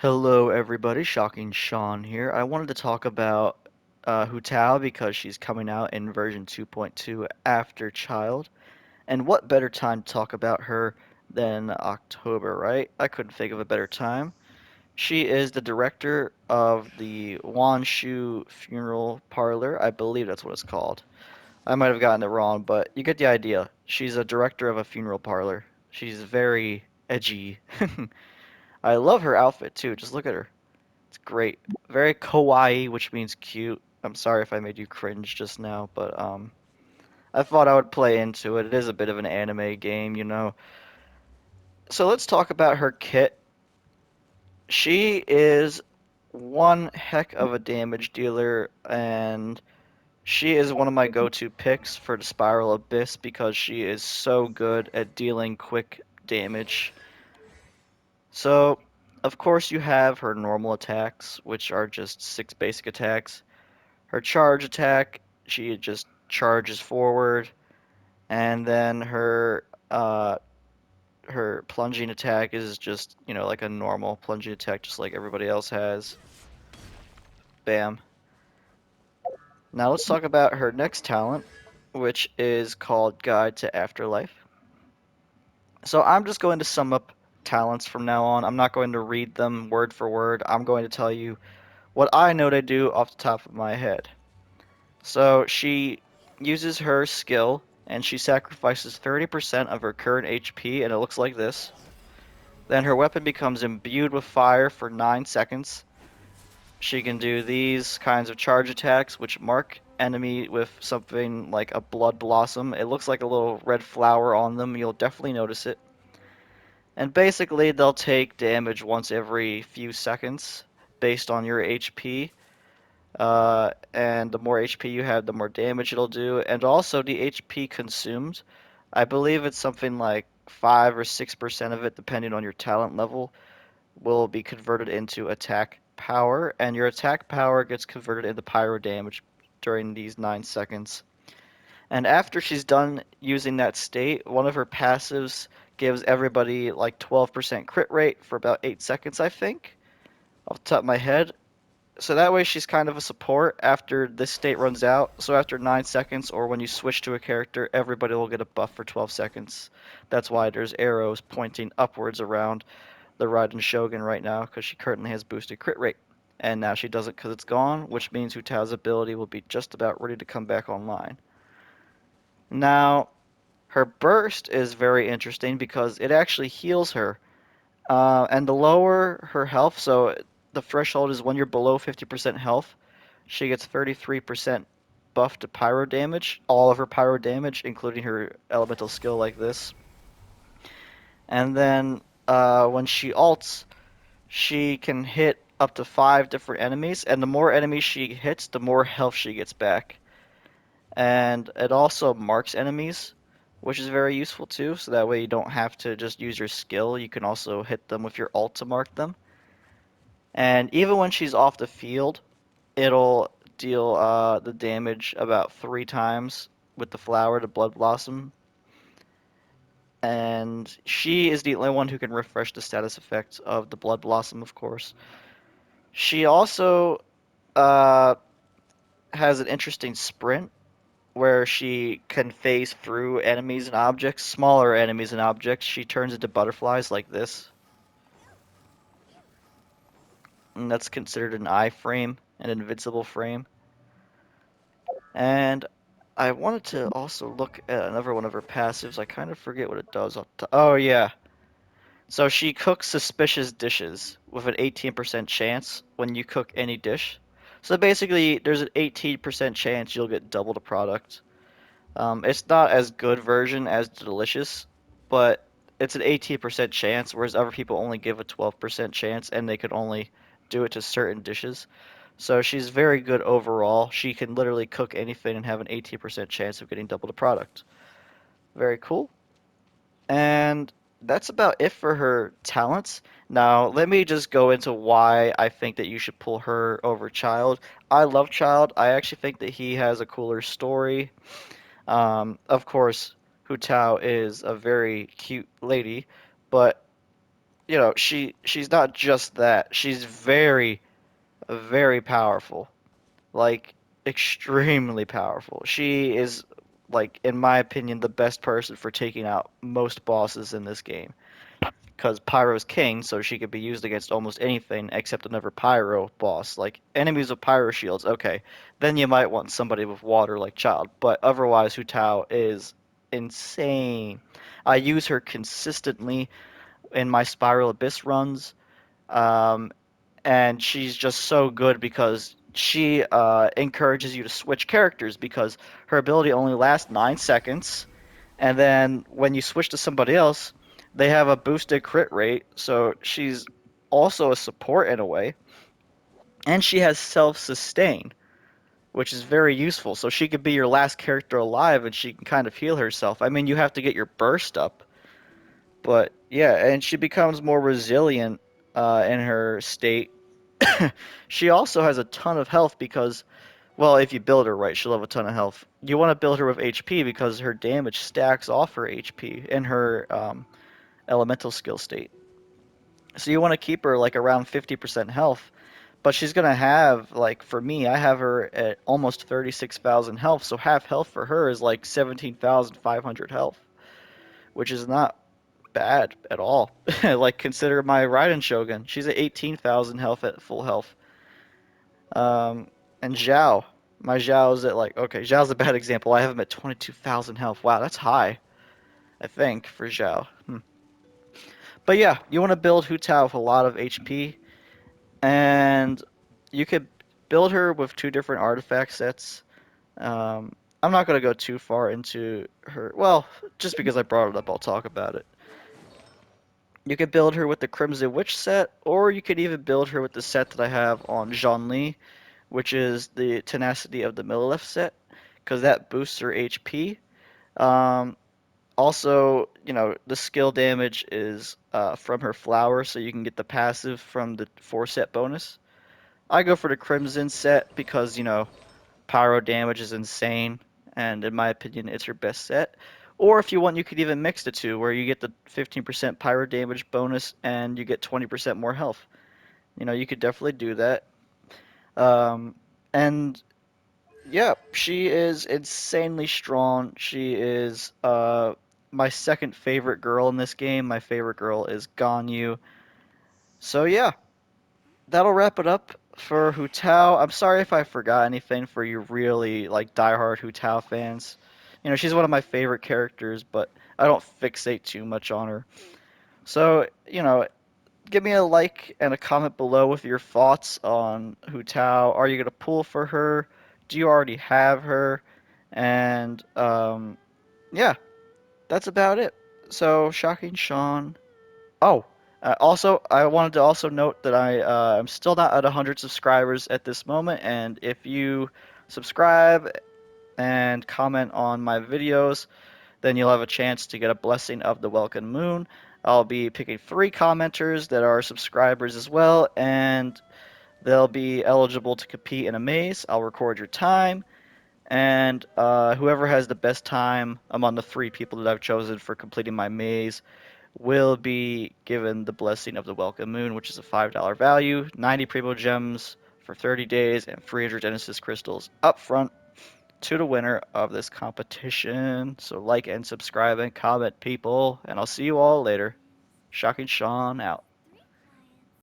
Hello, everybody. Shocking Sean here. I wanted to talk about Hu Tao because she's coming out in version 2.2 after Child. And what better time to talk about her than October, right? I couldn't think of a better time. She is the director of the Wanshu Funeral Parlor. I believe that's what it's called. I might have gotten it wrong, but you get the idea. She's a director of a funeral parlor. She's very edgy. I love her outfit too. Just look at her. It's great. Very kawaii, which means cute. I'm sorry if I made you cringe just now, but I thought I would play into it. It is a bit of an anime game, you know. So let's talk about her kit. She is one heck of a damage dealer, and she is one of my go-to picks for the Spiral Abyss because she is so good at dealing quick damage. So, of course, you have her normal attacks, which are just six basic attacks. Her charge attack, she just charges forward, and then her plunging attack is just, like a normal plunging attack, just like everybody else has. Bam. Now let's talk about her next talent, which is called Guide to Afterlife. So I'm just going to sum up talents from now on. I'm not going to read them word for word. I'm going to tell you what I know to do off the top of my head. So she uses her skill and she sacrifices 30% of her current HP, and it looks like this. Then her weapon becomes imbued with fire for 9 seconds. She can do these kinds of charge attacks, which mark enemy with something like a blood blossom. It looks like a little red flower on them. You'll definitely notice it. And basically, they'll take damage once every few seconds based on your HP. And the more HP you have, the more damage it'll do. And also the HP consumed. I believe it's something like 5 or 6% of it, depending on your talent level, will be converted into attack power. And your attack power gets converted into pyro damage during these 9 seconds. And after she's done using that state, one of her passives gives everybody like 12% crit rate for about 8 seconds, I think, off the top of my head. So that way she's kind of a support after this state runs out. So after 9 seconds or when you switch to a character, everybody will get a buff for 12 seconds. That's why there's arrows pointing upwards around the Raiden Shogun right now, because she currently has boosted crit rate. And now she doesn't because it's gone, which means Hutao's ability will be just about ready to come back online. Now, her burst is very interesting because it actually heals her. And the lower her health, so the threshold is when you're below 50% health, she gets 33% buff to pyro damage, all of her pyro damage, including her elemental skill like this. And then when she ults, she can hit up to 5 different enemies, and the more enemies she hits, the more health she gets back. And it also marks enemies, which is very useful too, so that way you don't have to just use your skill, you can also hit them with your ult to mark them. And even when she's off the field, it'll deal the damage about 3 times with the flower to Blood Blossom. And she is the only one who can refresh the status effects of the Blood Blossom, of course. She also uh, has an interesting sprint where she can phase through enemies and objects, smaller enemies and objects. She turns into butterflies like this, and that's considered an I-frame, an invincible frame. And I wanted to also look at another one of her passives. I kind of forget what it does. Oh yeah. So she cooks suspicious dishes with an 18% chance when you cook any dish. So basically, there's an 18% chance you'll get double the product. It's not as good version as Delicious, but it's an 18% chance, whereas other people only give a 12% chance, and they can only do it to certain dishes. So she's very good overall. She can literally cook anything and have an 18% chance of getting double the product. Very cool. And that's about it for her talents. Now, let me just go into why I think that you should pull her over Child. I love Child. I actually think that he has a cooler story. Of course, Hu Tao is a very cute lady, but she's not just that. She's very, very powerful. Like extremely powerful. She is like, in my opinion, the best person for taking out most bosses in this game. Because Pyro's king, so she could be used against almost anything except another Pyro boss. Like enemies with Pyro shields, okay. Then you might want somebody with water like Child. But otherwise, Hu Tao is insane. I use her consistently in my Spiral Abyss runs. Um, and she's just so good because she encourages you to switch characters because her ability only lasts 9 seconds, and then when you switch to somebody else, they have a boosted crit rate, so she's also a support in a way, and she has self-sustain, which is very useful. So she could be your last character alive, and she can kind of heal herself. I mean, you have to get your burst up, but yeah, and she becomes more resilient in her state. She also has a ton of health because, well, if you build her right, she'll have a ton of health. You want to build her with HP because her damage stacks off her HP in her elemental skill state. So you want to keep her like around 50% health, but she's gonna have, like, for me, I have her at almost 36,000 health, so half health for her is like 17,500 health, which is not bad at all. Like, consider my Raiden Shogun. She's at 18,000 health at full health. Um, and Zhao. My Zhao's at like, okay, Zhao's a bad example. I have him at 22,000 health. Wow, that's high, I think, for Zhao. But yeah, you want to build Hu Tao with a lot of HP, and you could build her with two different artifact sets. Um, I'm not going to go too far into her. Well, just because I brought it up, I'll talk about it. You could build her with the Crimson Witch set, or you could even build her with the set that I have on Zhongli, which is the Tenacity of the Millelith set, because that boosts her HP. Um, Also, the skill damage is from her flower, so you can get the passive from the 4 set bonus. I go for the Crimson set because, pyro damage is insane, and in my opinion, it's her best set. Or if you want, you could even mix the two, where you get the 15% pyro damage bonus and you get 20% more health. You could definitely do that. Um, and yeah, she is insanely strong. She is my second favorite girl in this game. My favorite girl is Ganyu. So yeah, that'll wrap it up for Hu Tao. I'm sorry if I forgot anything for you really like diehard Hu Tao fans. She's one of my favorite characters, but I don't fixate too much on her. So, give me a like and a comment below with your thoughts on Hu Tao. Are you gonna pull for her? Do you already have her? And yeah, that's about it. So, Shocking Sean. Oh, also, I wanted to also note that I'm still not at 100 subscribers at this moment, and if you subscribe and comment on my videos, then you'll have a chance to get a blessing of the Welcome Moon. I'll be picking 3 commenters that are subscribers as well, and they'll be eligible to compete in a maze. I'll record your time, and whoever has the best time among the 3 people that I've chosen for completing my maze will be given the blessing of the Welcome Moon, which is a $5 value, 90 Primo Gems for 30 days, and 300 Genesis Crystals up front to the winner of this competition. So like and subscribe and comment, people, and I'll see you all later. Shocking Sean out.